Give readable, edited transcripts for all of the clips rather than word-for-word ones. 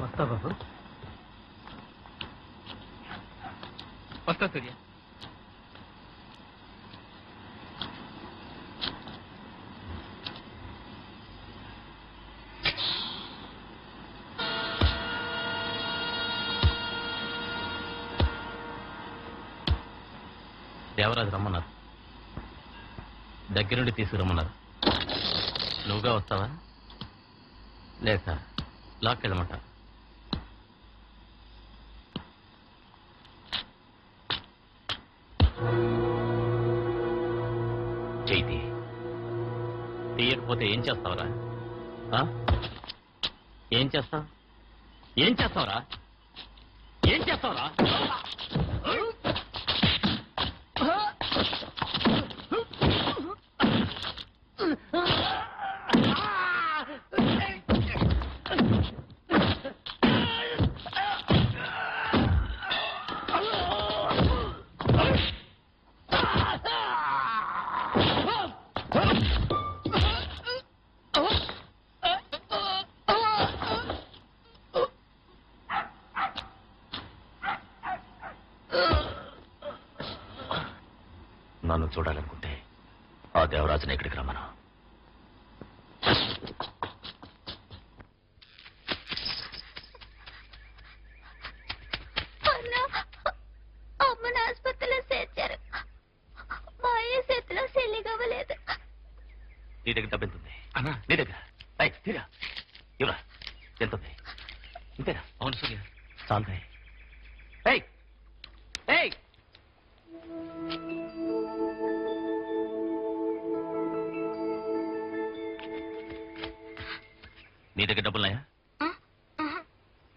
వస్తా బాబు. వస్తా సూర్య. దేవరాజు రమ్మన్నారు, దగ్గరుండి తీసుకురమ్మన్నారు. నువ్వుగా వస్తావా లేక లాక్కెళ్ళమంట? చైతి, తీయకపోతే ఏం చేస్తావురా? ఏం చేస్తావు? ఏం చేస్తావురా? ఏం చేస్తావురా? నన్ను చూడాలనుకుంటే ఆ దేవరాజుని ఎక్కడికి రమ్మను. అమ్మని ఆసుపత్రిలో చేర్చారు. మా అయ్య చేతిలో సెల్లిగవ్వలేదు. నీ దగ్గర డబ్బెంతుంది? నీ దగ్గర తీరా ఇవరా. ఎంతుంది? ఇంతేనా? అవును సూర్య. చాలు. నీ దగ్గర డబ్బులున్నాయా?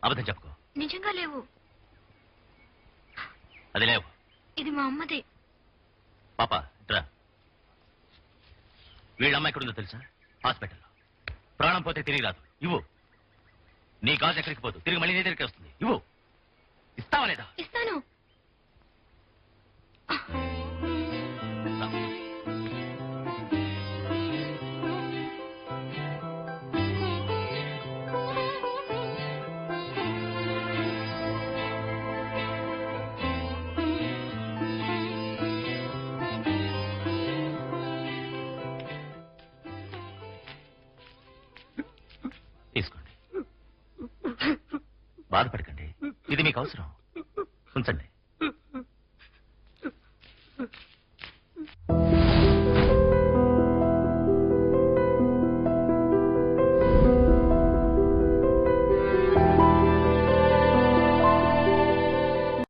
అబద్ధం చెప్పుకో. నిజంగా లేవు. అది లేవు. ఇది మా అమ్మది. పాప డ్రా. వీళ్ళమ్మ ఎక్కడుందో తెలుసా? హాస్పిటల్లో. ప్రాణం పోతే తిరిగి రాదు. ఇవ్వు. నీ గాజు ఎక్కడికి పోదు, తిరిగి మళ్ళీ నీ దగ్గరికి వస్తుంది. ఇవ్వు. ఇస్తావా లేదా? ఇస్తాను. తీసుకోండి. బాధపడకండి, ఇది మీకు అవసరం. ఉంచండి.